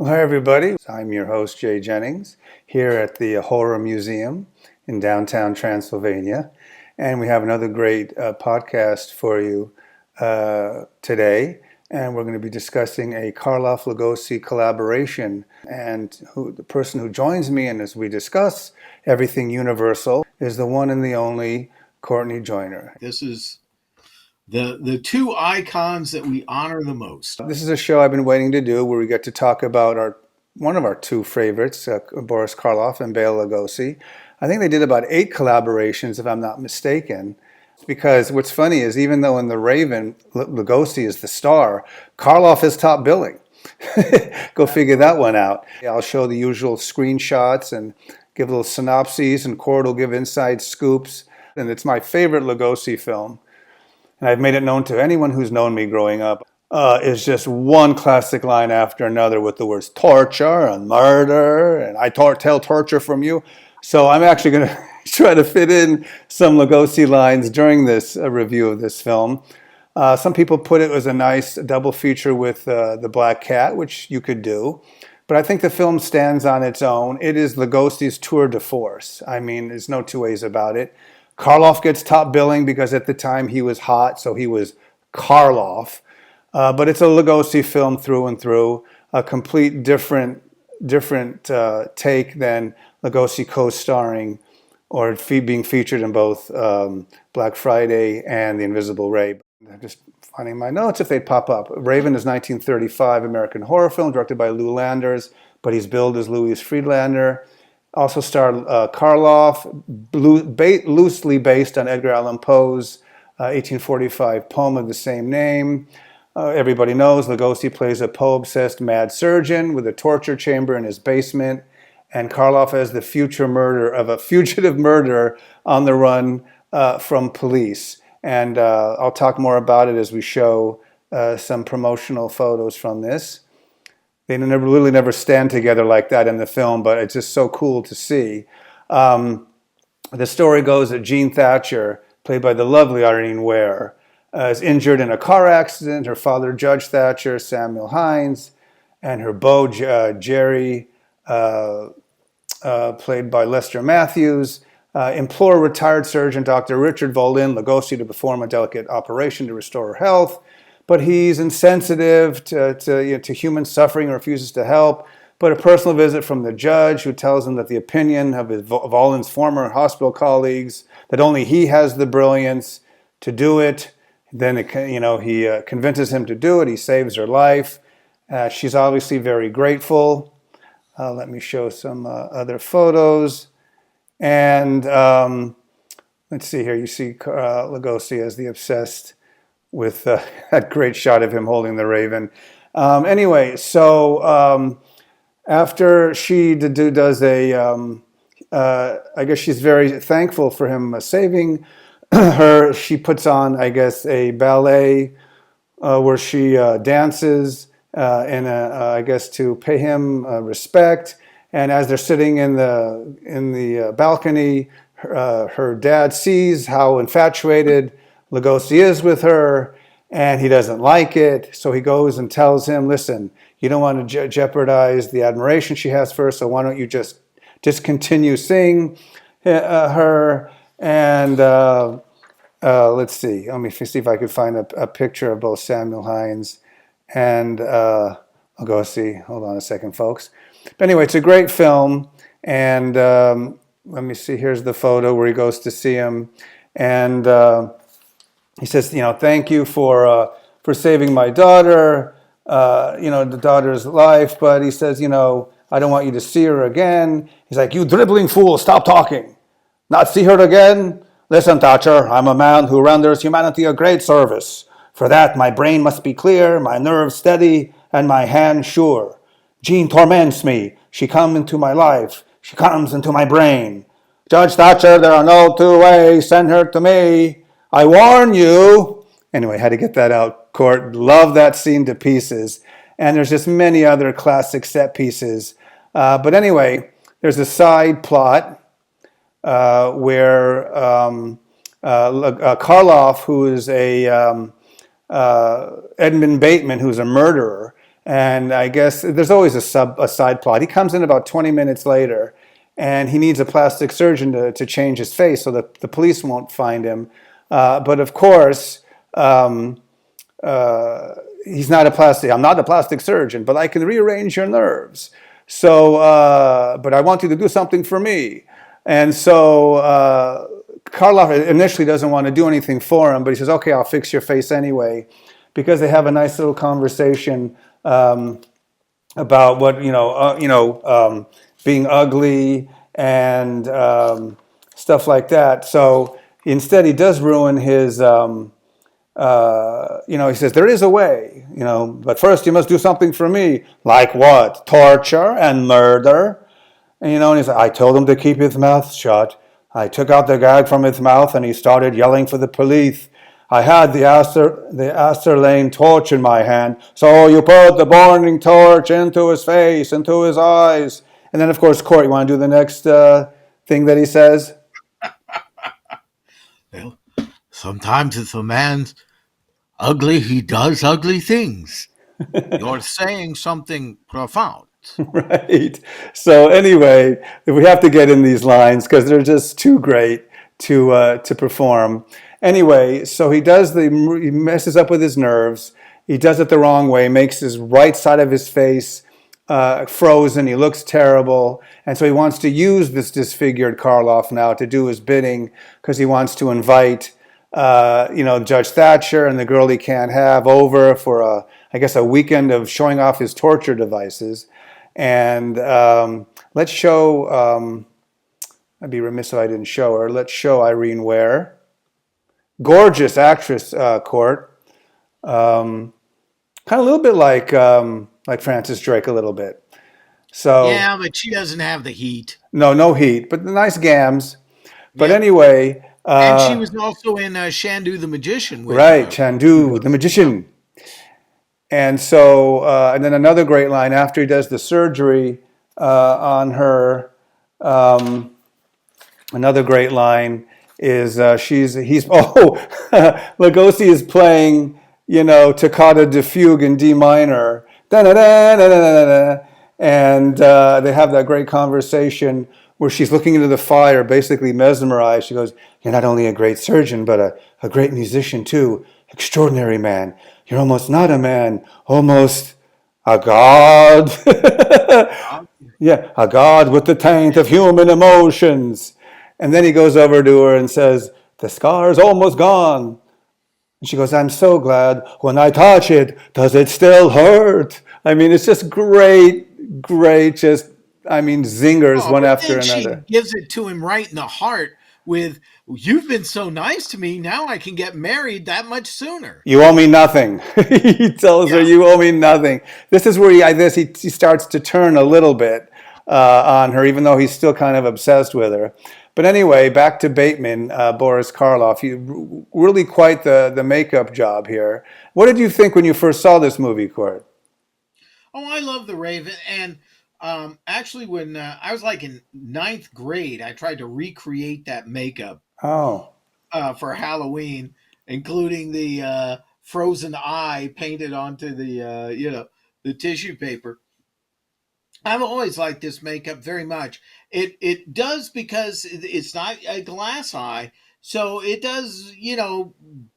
Well, hi, everybody. I'm your host, Jay Jennings, here at the Horror Museum in downtown Transylvania. And we have another great podcast for you today. And we're going to be discussing a Karloff Lugosi collaboration. And the person who joins me, and as we discuss everything Universal, is the one and the only Courtney Joyner. This is the two icons that we honor the most. This is a show I've been waiting to do where we get to talk about one of our two favorites, Boris Karloff and Bela Lugosi. I think they did about 8 collaborations, if I'm not mistaken. Because what's funny is even though in The Raven, Lugosi is the star, Karloff is top billing. Go figure that one out. I'll show the usual screenshots and give little synopses, and Cord will give inside scoops. And it's my favorite Lugosi film. And I've made it known to anyone who's known me growing up, is just one classic line after another with the words torture and murder, and I tell torture from you. So I'm actually going to try to fit in some Lugosi lines during this review of this film. Some people put it as a nice double feature with The Black Cat, which you could do. But I think the film stands on its own. It is Lugosi's tour de force. I mean, there's no two ways about it. Karloff gets top billing because at the time he was hot, so he was Karloff. But it's a Lugosi film through and through, a complete different take than Lugosi co-starring or being featured in both Black Friday and The Invisible Ray. I'm just finding my notes if they pop up. Raven is 1935 American horror film directed by Lou Landers, but he's billed as Louis Friedlander. Also starred Karloff, loosely based on Edgar Allan Poe's 1845 poem of the same name. Everybody knows Lugosi plays a Poe-obsessed mad surgeon with a torture chamber in his basement, and Karloff as the fugitive murderer on the run from police. And I'll talk more about it as we show some promotional photos from this. They literally never stand together like that in the film, but it's just so cool to see. The story goes that Jean Thatcher, played by the lovely Irene Ware, is injured in a car accident. Her father, Judge Thatcher, Samuel Hines, and her beau, Jerry, played by Lester Matthews, implore retired surgeon Dr. Richard Volin Lugosi to perform a delicate operation to restore her health. But he's insensitive to human suffering and refuses to help. But a personal visit from the judge, who tells him that the opinion of Volin's former hospital colleagues, that only he has the brilliance to do it. Then he convinces him to do it. He saves her life. She's obviously very grateful. Let me show some other photos. And let's see here. You see Lugosi as the obsessed with that great shot of him holding the Raven. Anyway, so after she does I guess she's very thankful for him saving her. She puts on, I guess, a ballet where she dances, I guess to pay him respect. And as they're sitting in the balcony, her dad sees how infatuated Lugosi is with her, and he doesn't like it. So he goes and tells him, listen, you don't want to jeopardize the admiration she has for her, so why don't you just discontinue seeing her? And let's see. Let me see if I can find a picture of both Samuel Hines and Lugosi. Hold on a second, folks. But anyway, it's a great film. And let me see. Here's the photo where he goes to see him. And he says, thank you for saving my daughter, the daughter's life. But he says, I don't want you to see her again. He's like, you dribbling fool, stop talking. Not see her again? Listen, Thatcher, I'm a man who renders humanity a great service. For that, my brain must be clear, my nerves steady, and my hand sure. Jean torments me. She comes into my life. She comes into my brain. Judge Thatcher, there are no two ways. Send her to me. I warn you. Anyway, had to get that out. Court, love that scene to pieces. And there's just many other classic set pieces. But anyway, there's a side plot where Karloff, who is Edmund Bateman, who's a murderer, And I guess there's always a side plot. He comes in about 20 minutes later, and he needs a plastic surgeon to change his face so that the police won't find him. But of course, um, he's not a plastic. I'm not a plastic surgeon, but I can rearrange your nerves. So, but I want you to do something for me. And so Karloff initially doesn't want to do anything for him, but he says, "Okay, I'll fix your face anyway," because they have a nice little conversation about what being ugly and stuff like that. So instead, he does ruin his. He says, there is a way, but first you must do something for me. Like what? Torture and murder? And he said, I told him to keep his mouth shut. I took out the gag from his mouth and he started yelling for the police. I had the acetylene torch in my hand. So you put the burning torch into his face, into his eyes. And then, of course, Court, you want to do the next thing that he says? Well, sometimes if a man's ugly, he does ugly things. You're saying something profound. Right. So anyway, we have to get in these lines because they're just too great to perform. Anyway, so he messes up with his nerves. He does it the wrong way, makes his right side of his face frozen. He looks terrible. And so he wants to use this disfigured Karloff now to do his bidding because he wants to invite, Judge Thatcher and the girl he can't have over for I guess a weekend of showing off his torture devices. And let's show, I'd be remiss if I didn't show her. Let's show Irene Ware. Gorgeous actress, Court. Kind of a little bit like Francis Drake a little bit. So yeah, but she doesn't have the heat. No heat, but nice gams. But Yep. anyway. And she was also in Shandu the Magician. With, right, Chandu, the magician. And so, and then another great line after he does the surgery on her. Another great line is Lugosi is playing Toccata de Fugue in D minor, and they have that great conversation where she's looking into the fire, basically mesmerized. She goes, "You're not only a great surgeon, but a great musician too. Extraordinary man. You're almost not a man, almost a god." Yeah, a god with the taint of human emotions. And then he goes over to her and says, "The scar's almost gone." And she goes, "I'm so glad. When I touch it, does it still hurt?" I mean, it's just great, zingers one after another. She gives it to him right in the heart with, "You've been so nice to me. Now I can get married that much sooner." You owe me nothing. He tells her, "You owe me nothing." This is where he starts to turn a little bit on her, even though he's still kind of obsessed with her. But anyway, back to Bateman, Boris Karloff. He really quite the makeup job here. What did you think when you first saw this movie, Court? Oh, I love The Raven. And actually, when I was like in ninth grade, I tried to recreate that makeup Oh, for Halloween, including the frozen eye painted onto the tissue paper. I've always liked this makeup very much. It does, because it's not a glass eye, so it does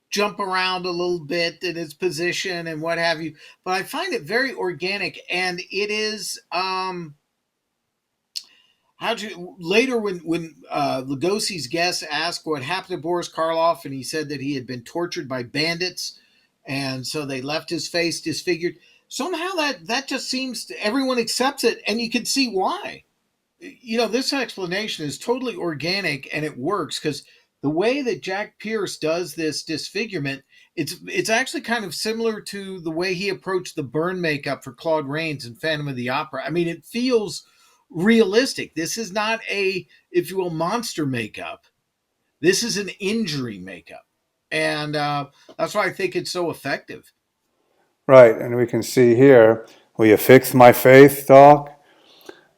jump around a little bit in its position and what have you. But I find it very organic, and it is later when Lugosi's guests asked what happened to Boris Karloff, and he said that he had been tortured by bandits, and so they left his face disfigured. Somehow that just seems everyone accepts it, and you can see why. This explanation is totally organic, and it works because the way that Jack Pierce does this disfigurement, it's actually kind of similar to the way he approached the burn makeup for Claude Rains in Phantom of the Opera. I mean, it feels realistic. This is not a, if you will, monster makeup. This is an injury makeup, and that's why I think it's so effective. right. And we can see here, will you fix my face, Doc?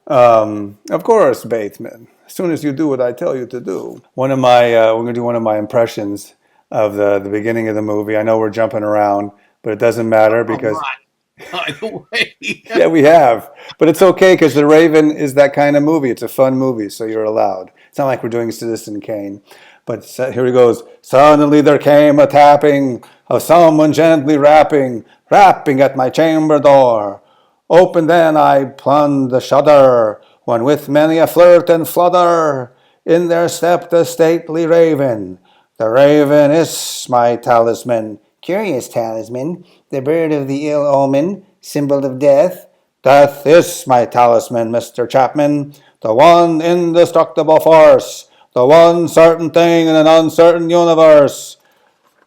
Of course, Bateman. As soon as you do what I tell you to do. We're going to do one of my impressions of the beginning of the movie. I know we're jumping around, but it doesn't matter All because right. by the way. Yeah, we have. But it's okay because The Raven is that kind of movie. It's a fun movie, so you're allowed. It's not like we're doing Citizen Kane. But here he goes. Suddenly there came a tapping of someone gently rapping, rapping at my chamber door. Open then I plumbed the shutter, when with many a flirt and flutter, in there stepped the stately raven. The raven is my talisman. Curious talisman, the bird of the ill omen, symbol of death. Death is my talisman, Mr. Chapman, the one indestructible force, the one certain thing in an uncertain universe.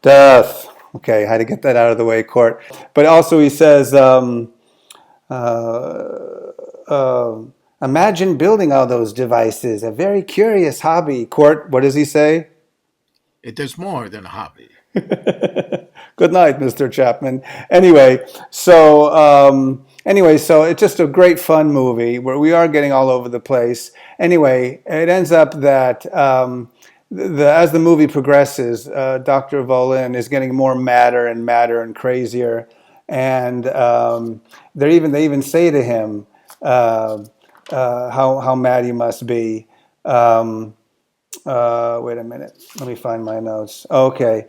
Death. Okay, I had to get that out of the way, Court. But also he says, uh, uh, imagine building all those devices. A very curious hobby. Court, what does he say? It is more than a hobby. Good night, Mr. Chapman. So it's just a great fun movie where we are getting all over the place. Anyway, it ends up that as the movie progresses, Dr. Volin is getting more madder and crazier, and they even say to him how mad he must be. Wait a minute. Let me find my notes. Okay.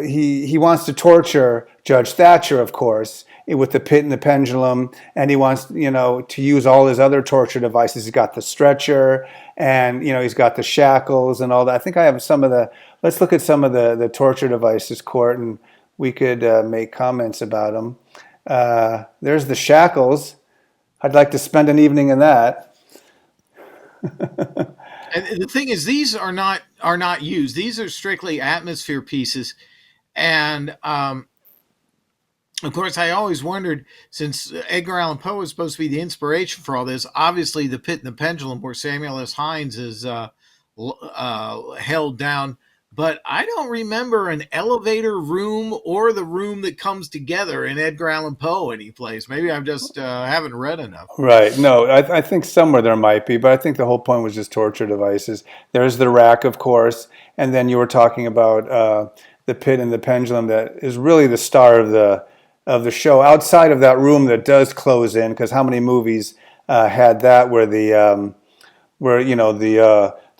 He wants to torture Judge Thatcher, of course, with the pit and the pendulum, and he wants, to use all his other torture devices. He's got the stretcher, and he's got the shackles and all that. I think I have some of the. Let's look at some of the torture devices, Court, and we could make comments about them. There's the shackles. I'd like to spend an evening in that. And the thing is, these are not used. These are strictly atmosphere pieces, and of course, I always wondered, since Edgar Allan Poe is supposed to be the inspiration for all this. Obviously, the Pit and the Pendulum, where Samuel S. Hines is held down. But I don't remember an elevator room or the room that comes together in Edgar Allan Poe any place. Maybe I just haven't read enough. Right. No, I think somewhere there might be, but I think the whole point was just torture devices. There's the rack, of course, and then you were talking about the pit and the pendulum that is really the star of the show. Outside of that room that does close in, because how many movies had that where the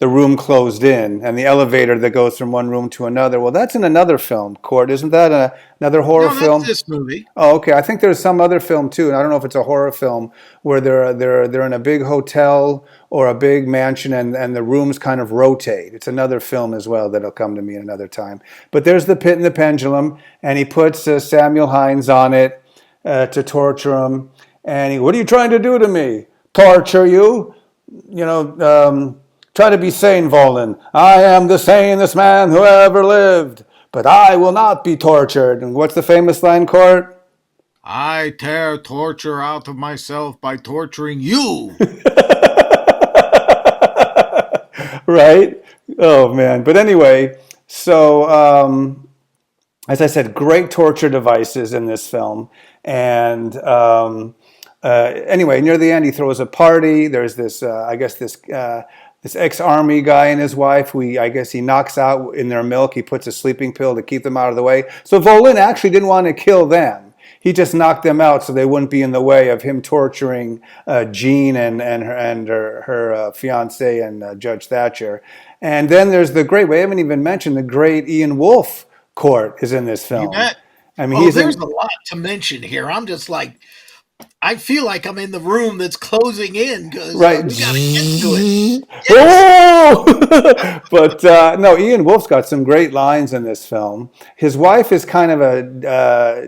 room closed in and the elevator that goes from one room to another. Well, that's in another film, Court. Isn't that another horror No, that's film? this movie. Oh, okay. I think there's some other film too, and I don't know if it's a horror film where they're in a big hotel or a big mansion, and the rooms kind of rotate. It's another film as well that'll come to me in another time. But there's the pit and the pendulum, and he puts Samuel Hines on it to torture him. And what are you trying to do to me? Torture you? Try to be sane, Volin. I am the sanest man who ever lived, but I will not be tortured. And what's the famous line, Court? I tear torture out of myself by torturing you. Right? Oh, man. But anyway, so as I said, great torture devices in this film. And anyway, near the end, he throws a party. There's this, this ex-army guy and his wife who I guess he knocks out in their milk. He puts a sleeping pill to keep them out of the way. So Volin actually didn't want to kill them. He just knocked them out so they wouldn't be in the way of him torturing Jean and her fiance and Judge Thatcher. And then there's we haven't even mentioned the great Ian Wolfe. Court is in this You film. bet. I mean, There's a lot to mention here. I'm just like, I feel like I'm in the room that's closing in because right. We got to get to it. Yes. Oh! But no, Ian Wolfe's got some great lines in this film. His wife is kind of a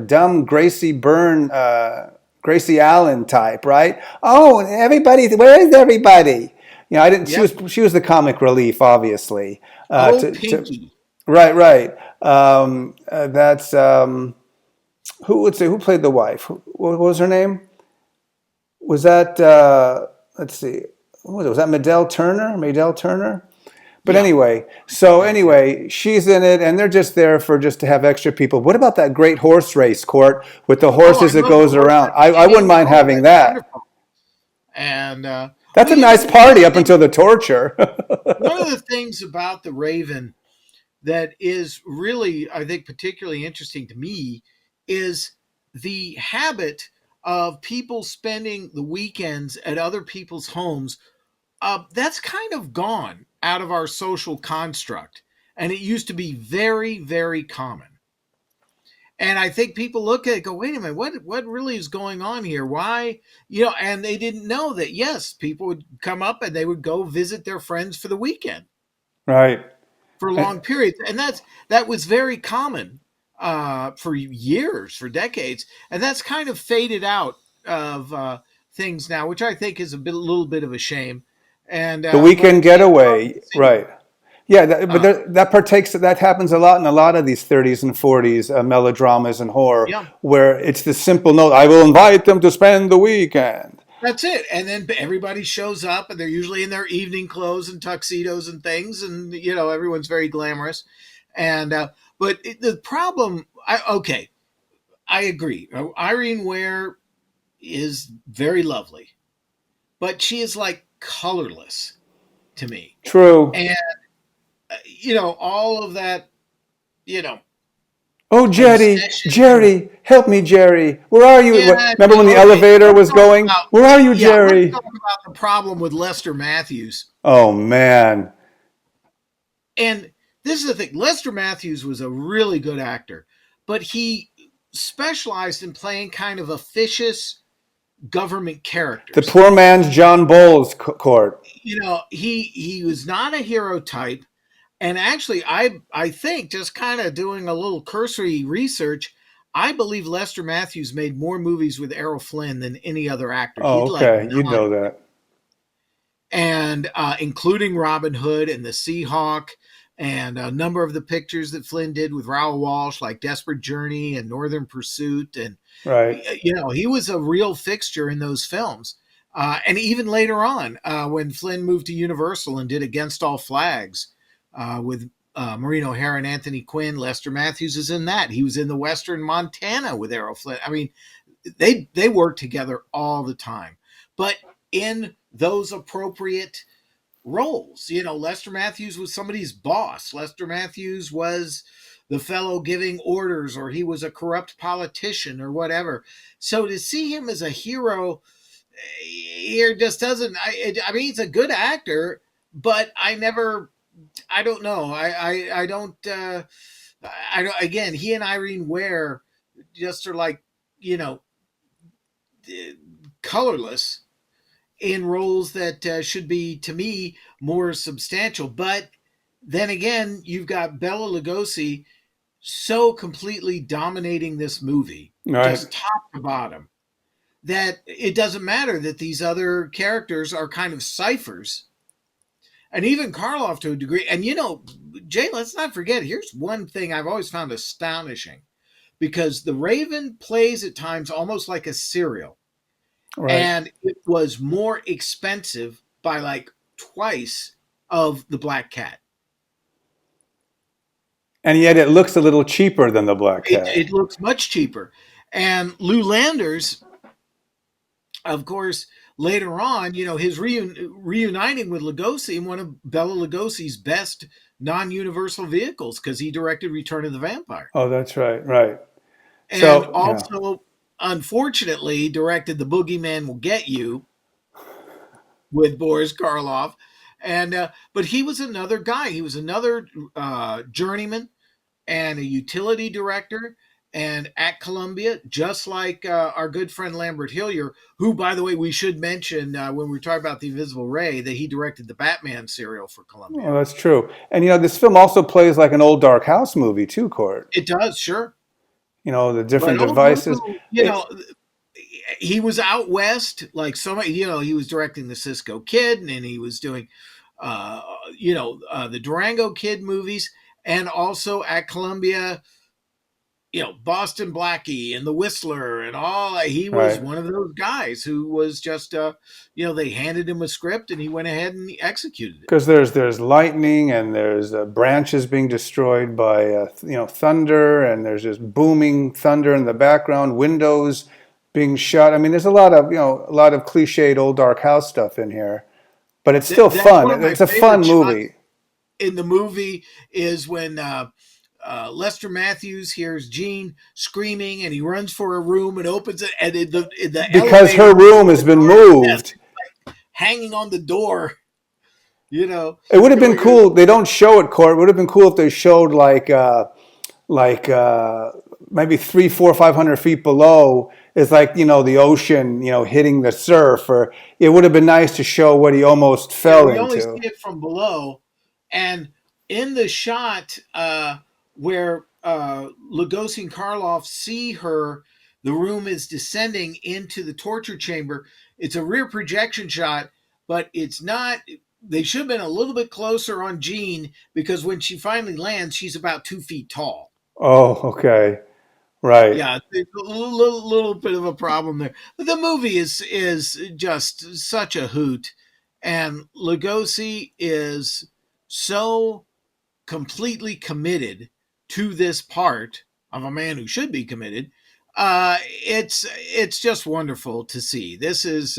dumb Gracie Allen type, right? Oh, everybody, where is everybody? I didn't. Yep. She was the comic relief, obviously. Pinky. Right. That's who played the wife? What was her name? Was that let's see, what was it? Was that Madell Turner? Madell Turner? But Yeah. anyway, she's in it, and they're just there to have extra people. What about that great horse race, Court, with the horses that goes around? I wouldn't mind having that. Wonderful. And That's a nice party up until the torture. one of the things about the Raven that is really, I think, particularly interesting to me is the habit of people spending the weekends at other people's homes, that's kind of gone out of our social construct. And it used to be very, very common. And I think people look at it and go, wait a minute, what really is going on here? Why? And they didn't know that, yes, people would come up and they would go visit their friends for the weekend Right. for long periods. And that was very common for years, for decades. And that's kind of faded out of things now, which I think is a little bit of a shame. And The but weekend it's love to getaway, see. right? Yeah, but Uh, that happens a lot in a lot of these 30s and 40s melodramas and horror, yeah. where it's the simple note: "I will invite them to spend the weekend." That's it. And then everybody shows up and they're usually in their evening clothes and tuxedos and things. And, everyone's very glamorous. And, the problem, okay, I agree. Irene Ware is very lovely, but she is like colorless to me. True. And, all of that, you know, Oh, Jerry, obsession and, Jerry, help me, Jerry. Where are you? yeah, Remember when the okay. elevator Let's was talk going? about, Where are you, yeah, let's Jerry? talk about the problem with Lester Matthews. Oh man, And this is the thing, Lester Matthews was a really good actor, but he specialized in playing kind of officious government the characters. poor man's John Bowles court. He was not a hero type. And actually, I think, just kind of doing a little cursory research, I believe Lester Matthews made more movies with Errol Flynn than any other actor. He Oh, would like okay, you'd 9, know that. and including Robin Hood and the Seahawk, and a number of the pictures that Flynn did with Raoul Walsh, like Desperate Journey and Northern Pursuit. And, Right, he was a real fixture in those films. And even later on, when Flynn moved to Universal and did Against All Flags with Maureen O'Hara and Anthony Quinn, Lester Matthews is in that. He was in the Western Montana with Errol Flynn. I mean, they work together all the time, but in those appropriate roles. Lester Matthews was somebody's boss. Lester Matthews was the fellow giving orders, or he was a corrupt politician or whatever. So to see him as a hero here just doesn't. I mean, he's a good actor, but I don't know. I don't. I don't. Again, he and Irene Ware just are like, you know colorless in roles that should be, to me, more substantial. But then again, you've got Bela Lugosi so completely dominating this movie, right. just top to bottom, that it doesn't matter that these other characters are kind of ciphers. And even Karloff to a degree. And, Jay, let's not forget, here's one thing I've always found astonishing, because the Raven plays at times almost like a serial. Right. And it was more expensive by like twice of the Black Cat. And yet it looks a little cheaper than the Black Cat. It looks much cheaper. And Lou Landers, of course, later on, his reuniting with Lugosi in one of Bela Lugosi's best non-universal vehicles, because he directed Return of the Vampire. Oh, that's right. Right. And So, yeah. also, unfortunately, directed The Boogeyman Will Get You with Boris Karloff. And but he was another guy. He was another journeyman and a utility director, and at Columbia, just like our good friend Lambert Hillier, who, by the way, we should mention when we talk about The Invisible Ray, that he directed the Batman serial for Columbia. Oh, that's true. And this film also plays like an old dark house movie too, Court. It does, sure. The But different old devices. Lou, It, he was out west, like so many. He was directing the Cisco Kid, and he was doing, the Durango Kid movies, and also at Columbia, Boston Blackie and The Whistler and all. He was right. one of those guys who was just, they handed him a script and he went ahead and he executed it. Because there's lightning and there's branches being destroyed by thunder, and there's just booming thunder in the background, windows being shut. I mean, there's a lot of cliched old dark house stuff in here, but it's still That's one fun. of my It's a favorite fun shots movie. in the movie is when Lester Matthews hears Gene screaming, and he runs for a room and opens it, and the Because elevator, her room has the been door, yes, moved. hanging on the door. You know, It would have been you're, cool. They don't show it, Court. It would have been cool if they showed like maybe 300, 400, 500 feet below is like the ocean hitting the surf, or it would have been nice to show what he almost yeah, fell we only see into. it from below, and in the shot where Lugosi and Karloff see her, the room is descending into the torture chamber. It's a rear projection shot, but it's not. They should have been a little bit closer on Jean because when she finally lands, she's about 2 feet tall. Oh, okay, right. Yeah, there's a little bit of a problem there. But the movie is just such a hoot, and Lugosi is so completely committed to this part of a man who should be committed. It's just wonderful to see. This is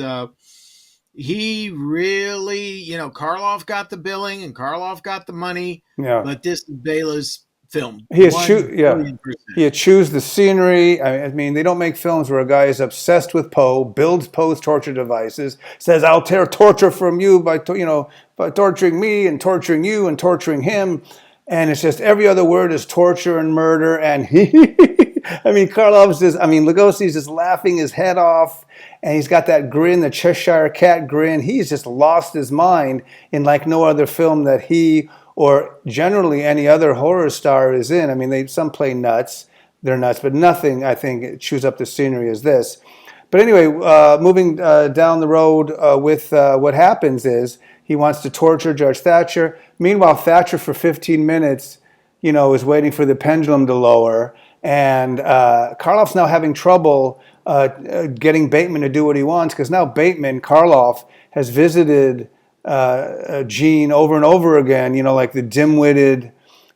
he really, Karloff got the billing and Karloff got the money, Yeah. but this is Bela's film, He one eschew, yeah. billion percent. He eschews the scenery. I mean, they don't make films where a guy is obsessed with Poe, builds Poe's torture devices, says, "I'll tear torture from you by torturing me and torturing you and torturing him," and it's just every other word is torture and murder. And I mean, Lugosi's just laughing his head off, and he's got that grin, the Cheshire Cat grin. He's just lost his mind in like no other film that he or generally any other horror star is in. I mean, some play nuts, they're nuts, but nothing I think chews up the scenery as this. But anyway, moving down the road with what happens is he wants to torture Judge Thatcher. Meanwhile, Thatcher for 15 minutes, is waiting for the pendulum to lower, and Karloff's now having trouble getting Bateman to do what he wants because now Karloff has visited Jean over and over again, like the dim-witted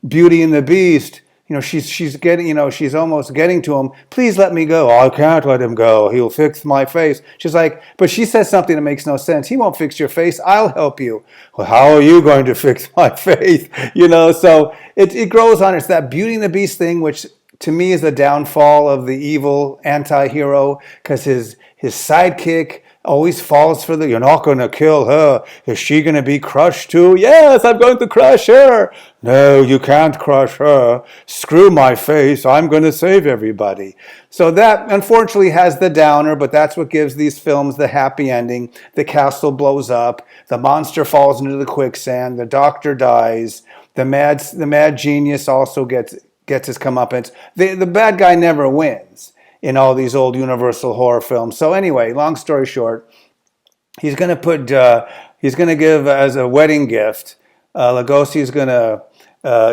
Beauty and the Beast. She's getting, she's almost getting to him. Please let me go. Oh, I can't let him go. He'll fix my face. She's like, but she says something that makes no sense. He won't fix your face. I'll help you. Well, how are you going to fix my face? So it grows on. It's that Beauty and the Beast thing, which to me is the downfall of the evil anti-hero because his sidekick always falls for you're not going to kill her. Is she going to be crushed too? Yes, I'm going to crush her. No, you can't crush her. Screw my face. I'm going to save everybody. So that unfortunately has the downer, but that's what gives these films the happy ending. The castle blows up. The monster falls into the quicksand. The doctor dies. The mad genius also gets his comeuppance. The bad guy never wins in all these old Universal horror films. So anyway, long story short, he's going to give as a wedding gift. Lugosi's going to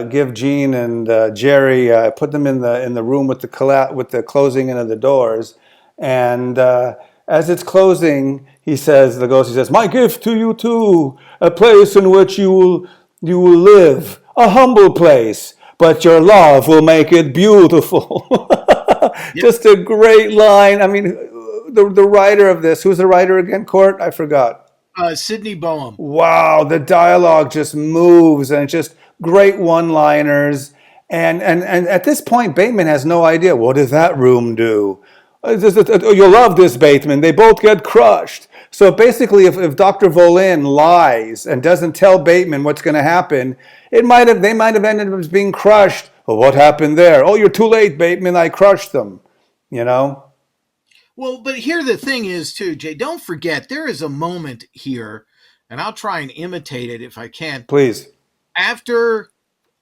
give Gene and Jerry, put them in the room with the closing in of the doors, and as it's closing, Lugosi says, "My gift to you too, a place in which you will live, a humble place, but your love will make it beautiful." Yep. Just a great line. I mean, the writer of this, who's the writer again, Court? I forgot. Sidney Boehm. Wow, the dialogue just moves and it's just great one-liners. And at this point, Bateman has no idea. What does that room do? You'll love this, Bateman. They both get crushed. So basically, if Dr. Volin lies and doesn't tell Bateman what's going to happen, they might have ended up being crushed. Well, what happened there? Oh, you're too late, Bateman. I crushed them. You know? Well, but here the thing is too, Jay. Don't forget there is a moment here, and I'll try and imitate it if I can. Please. After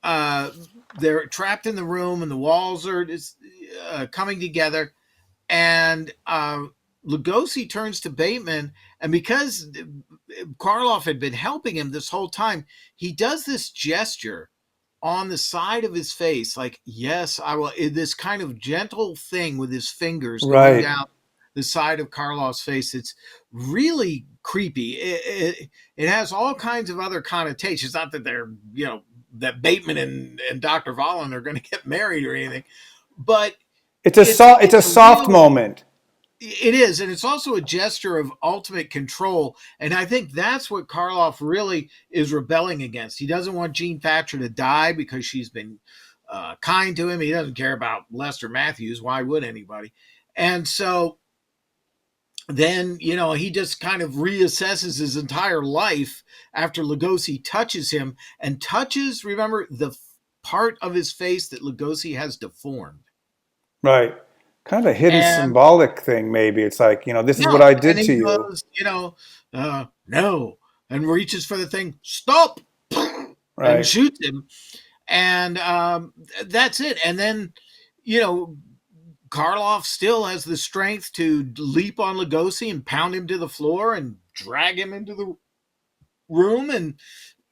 they're trapped in the room and the walls are coming together, and Lugosi turns to Bateman, and because Karloff had been helping him this whole time, he does this gesture on the side of his face, like, yes, I will, this kind of gentle thing with his fingers going Right. down the side of Karloff's face. It's really creepy. It has all kinds of other connotations. Not that they're, that Bateman and Dr. Volin are going to get married or anything, but It's a soft moment. it is, and it's also a gesture of ultimate control, and I think that's what Karloff really is rebelling against. He doesn't want Jean Thatcher to die because she's been kind to him. He doesn't care about Lester Matthews. Why would anybody? And so then, he just kind of reassesses his entire life after Lugosi touches him and touches, remember, the part of his face that Lugosi has deformed. Right. Kind of a hidden And symbolic thing, maybe. It's like, this is what yeah, I and did he to you. goes, no, and reaches for the thing, stop, and Right. shoots him. And that's it. And then, you know, Karloff still has the strength to leap on Lugosi and pound him to the floor and drag him into the room and,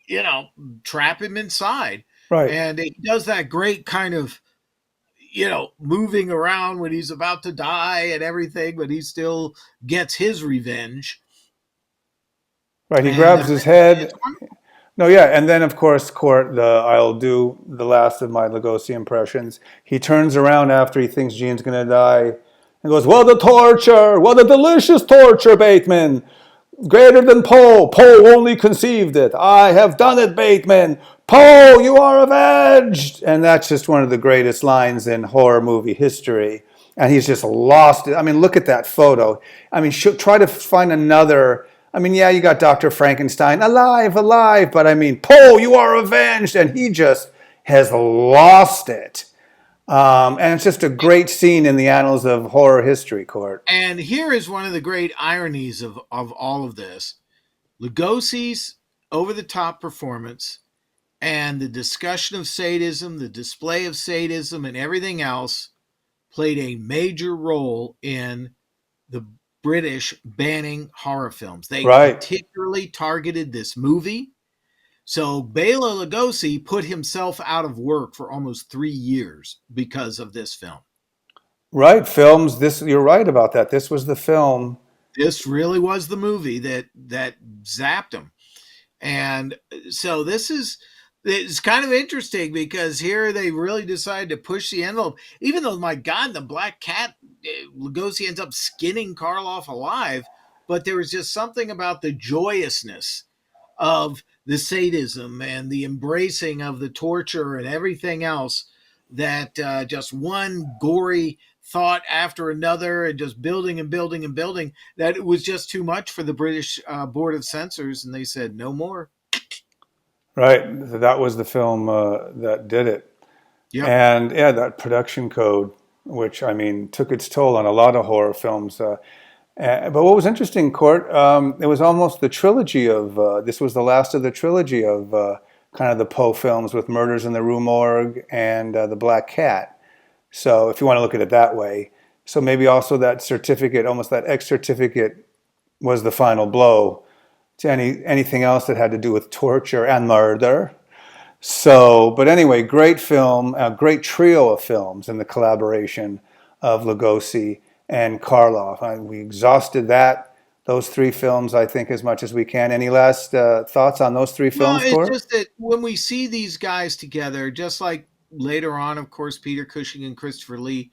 you know, trap him inside. Right. And he does that great kind of, moving around when he's about to die and everything, but he still gets his revenge. Right. He And grabs his it's head. wonderful. No, yeah, and then of course, I'll do the last of my Lugosi impressions. He turns around after he thinks Gene's gonna die, and goes, "What a torture! What a delicious torture, Bateman! Greater than Poe. Poe only conceived it. I have done it, Bateman. Poe, you are avenged!" And that's just one of the greatest lines in horror movie history. And he's just lost it. I mean, look at that photo. I mean, try to find another. I mean, yeah, you got Dr. Frankenstein, alive, alive, but I mean, Poe, you are avenged, and he just has lost it. And it's just a great scene in the annals of horror history, Court. And here is one of the great ironies of all of this. Lugosi's over the top performance and the discussion of sadism, the display of sadism, and everything else played a major role in the British banning horror films. They Right, particularly targeted this movie. So Bela Lugosi put himself out of work for almost 3 years because of this film. right. Films. This you're right about that. This was the film. This really was the movie that zapped him. And so it's kind of interesting because here they really decided to push the envelope. Even though, my God, the Black Cat, Lugosi ends up skinning Karloff alive, but there was just something about the joyousness of the sadism and the embracing of the torture and everything else that just one gory thought after another and just building and building and building, that it was just too much for the British Board of Censors, and they said no more. Right. That was the film that did it. Yep. And yeah, that production code, which I mean, took its toll on a lot of horror films. But what was interesting, Court, it was almost the trilogy of, this was the last of the trilogy of kind of the Poe films with Murders in the Rue Morgue and The Black Cat. So if you want to look at it that way. So maybe also that certificate, almost that X certificate, was the final blow to anything else that had to do with torture and murder. So, but anyway, great film, a great trio of films in the collaboration of Lugosi and Karloff. We exhausted those three films, I think, as much as we can. Any last thoughts on those three No, films, it's Court? just that when we see these guys together, just like later on, of course, Peter Cushing and Christopher Lee,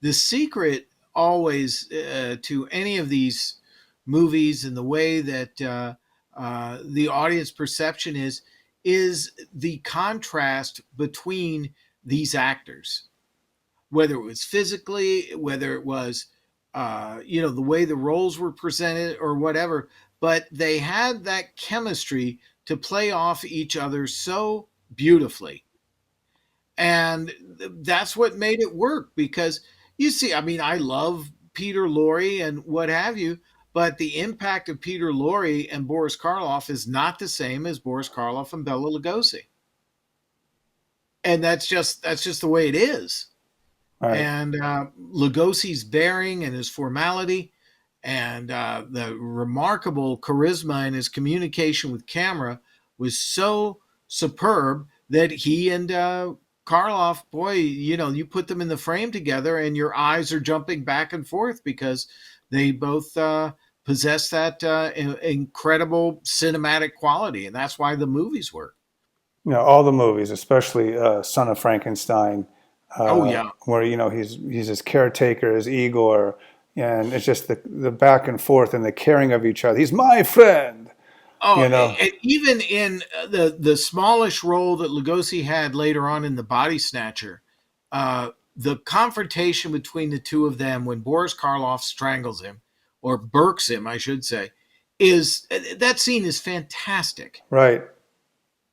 the secret always to any of these movies and the way that the audience perception is the contrast between these actors, whether it was physically, whether it was the way the roles were presented or whatever, but they had that chemistry to play off each other so beautifully. And that's what made it work because you see, I mean, I love Peter Lorre and what have you, but the impact of Peter Lorre and Boris Karloff is not the same as Boris Karloff and Bela Lugosi. And that's just the way it is. All right. And Lugosi's bearing and his formality and the remarkable charisma in his communication with camera was so superb that he and Karloff, boy, you put them in the frame together and your eyes are jumping back and forth because they both possess that incredible cinematic quality, and that's why the movies work. All the movies, especially Son of Frankenstein, Oh yeah. where he's his caretaker, his Igor, and it's just the back and forth and the caring of each other. He's my friend. Oh, you know. even in the smallish role that Lugosi had later on in The Body Snatcher, the confrontation between the two of them when Boris Karloff strangles him, or burks him, I should say, is that scene is fantastic. Right.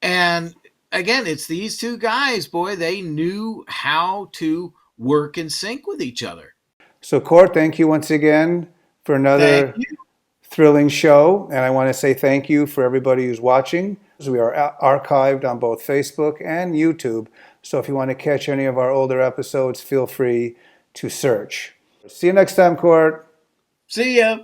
And again, it's these two guys, boy, they knew how to work in sync with each other. So, Court, thank you once again for Thank another you. thrilling show. And I want to say thank you for everybody who's watching. We are archived on both Facebook and YouTube. So if you want to catch any of our older episodes, feel free to search. See you next time, Court. See ya.